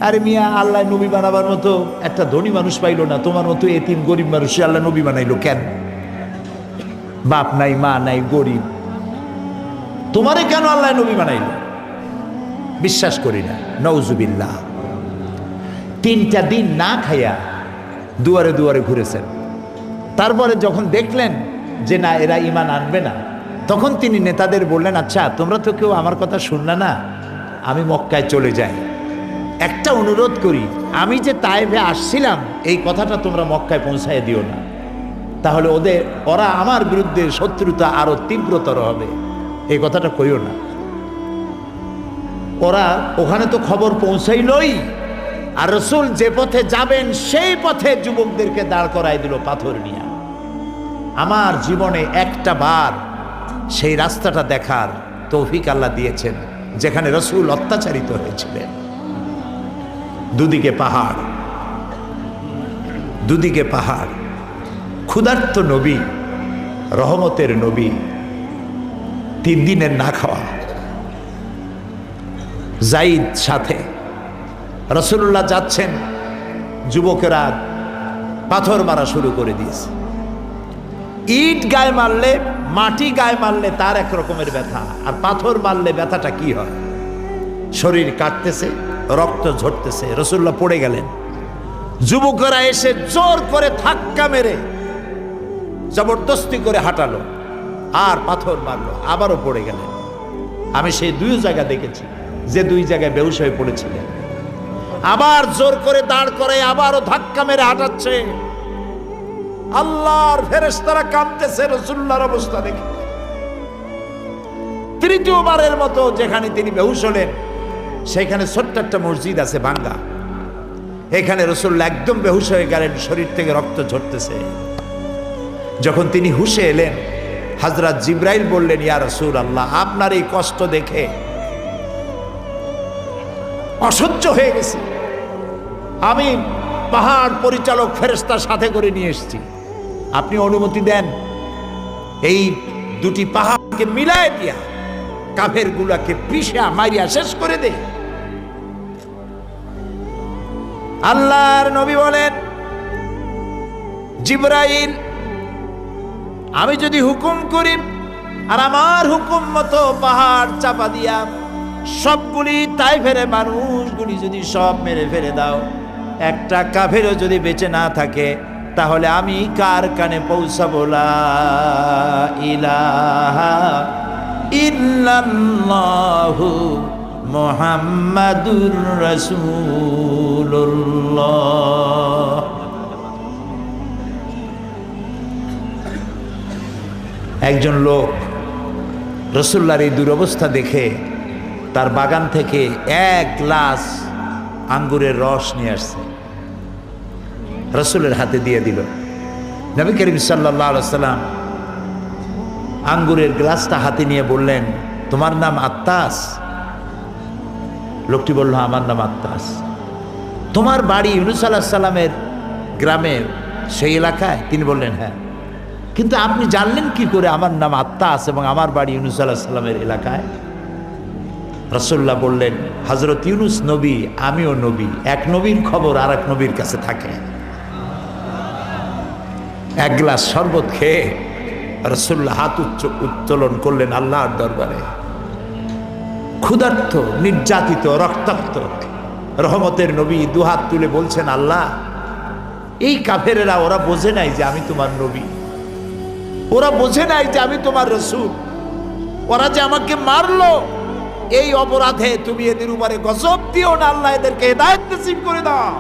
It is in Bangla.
আরে মিয়া, আল্লাহ নবী বানাবার মতো একটা ধনী মানুষ পাইলো না, তোমার মতো এতিম গরিব মানুষই আল্লাহ নবী বানাইলো কেন? বাপ নাই, মা নাই, গরিব, তোমারে কেন আল্লাহ নবী বানাইলো? বিশ্বাস করি না, নওজুবিল্লাহ। 3টা দিন না খাইয়া দুয়ারে দুয়ারে ঘুরেছেন। তারপরে যখন দেখলেন যে না, এরা ঈমান আনবে না, তখন তিনি নেতাদের বললেন, আচ্ছা তোমরা তো কেউ আমার কথা শুনলে না, আমি মক্কায় চলে যাই। একটা অনুরোধ করি, আমি যে তায়েফে আসছিলাম এই কথাটা তোমরা মক্কায় পৌঁছায় দিও না, তাহলে ওরা আমার বিরুদ্ধে শত্রুতা আরো তীব্রতর হবে, এই কথাটা কইও না। ওরা ওখানে তো খবর পৌঁছাইলই, আর রাসূল যে পথে যাবেন সেই পথে যুবকদেরকে দাঁড় করাই দিল পাথর নিয়ে। আমার জীবনে একটা বার সেই রাস্তাটা দেখার তৌফিক আল্লাহ দিয়েছেন, যেখানে রাসূল অত্যাচারিত হয়েছিলেন। দুদিকে পাহাড়, দুদিকে পাহাড়, ক্ষুধার্ত নবী, রহমতের নবী, 3 দিনের না খাওয়া। যাইদ সাথে, রাসূলুল্লাহ যাচ্ছেন, যুবকেরা পাথর মারা শুরু করে দিয়েছে। ইট গায়ে মারলে, মাটি গায়ে মারলে তার এক রকমের ব্যথা, আর পাথর মারলে ব্যথাটা কি হয়? শরীর কাটতেছে, রক্ত ঝরতেছে। রাসূলুল্লাহ পড়ে গেলেন, যুবকেরা এসে জোর করে ধাক্কা মেরে জবরদস্তি করে হাঁটালো, আর পাথর মারলো, আবারও পড়ে গেলেন। আমি সেই 2 জায়গা দেখেছি, যে 2 জায়গায় বেহুশ হয়ে পড়েছিলেন। আবার জোর করে দাঁড় করে আবারও ধাক্কা মেরে হাঁটাচ্ছে। আল্লাহর ফেরেশতারা কাঁদতেছে রাসূলুল্লাহর অবস্থা দেখে। 3য়বারের মতো যেখানে তিনি বেহুশ হলেন, সেখানে ছোট্ট একটা মসজিদ আছে ভাঙ্গা, এখানে রাসূলুল্লাহ একদম বেহুশ হয়ে গেলেন, শরীর থেকে রক্ত ঝরতেছে। যখন তিনি হুঁশে এলেন, হযরত জিবরাইল বললেন, ইয়া রাসূলুল্লাহ, আপনার এই কষ্ট দেখে অসহ্য হয়ে গেছে, আমি পাহাড় পরিচালক ফেরেশতার সাথে করে নিয়ে এসেছি, আপনি অনুমতি দেন এই 2টি পাহাড়কে মিলায় দিয়া কাফের গুলাকে পিষা মারিয়া শেষ করে দে। আল্লাহর নবী বলেন, জিবরাইল, আমি যদি হুকুম করি আর আমার হুকুম মতো পাহাড় চাপা দিয়া সবগুলি তাইফের মানুষগুলি যদি সব মেরে ফেলে দাও, একটা কাফেরও যদি বেঁচে না থাকে, তাহলে আমি কার কানে পৌঁছাবো? লা ইলাহা ইল্লাল্লাহু মুহাম্মাদুর রাসূলুল্লাহ। একজন লোক রাসূলুল্লাহর এই দুরবস্থা দেখে তার বাগান থেকে 1 গ্লাস আঙ্গুরের রস নিয়ে আসছে, রাসূলের হাতে দিয়ে দিল। নবী করিম সাল্লাল্লাহু আলাইহি ওয়াসাল্লাম আঙ্গুরের গ্লাসটা হাতে নিয়ে বললেন, তোমার নাম আত্তাস? লোকটি বলল, আমার নাম আত্তাস। তোমার বাড়ি ইউনূস আলাইহিস সালামের গ্রামে, সেই এলাকায়? তিনি বললেন, হ্যাঁ। কিন্তু আপনি জানলেন কি করে আমার নাম আত্তাস এবং আমার বাড়ি ইউনূস আলাইহিস সালামের এলাকায়? রাসূলুল্লাহ বললেন, হযরত ইউনূস নবী, আমিও নবী, এক নবীর খবর আর এক নবীর কাছে থাকে। 1 গ্লাস শরবত খেয়ে রাসূলুল্লাহ হাত উত্তোলন করলেন আল্লাহর দরবারে। ক্ষুধার্ত, নির্যাতিত, রক্তাক্ত রহমতের নবী 2 হাত তুলে বলছেন, আল্লাহ, এই কাফেরেরা ওরা বোঝে নাই যে আমি তোমার নবী, ওরা বোঝে নাই যে আমি তোমার রাসূল, ওরা যে আমাকে মারলো, এই অপরাধে তুমি এদের উপরে গজব দিও না, আল্লাহ এদেরকে হেদায়েত নসিব করে দাও।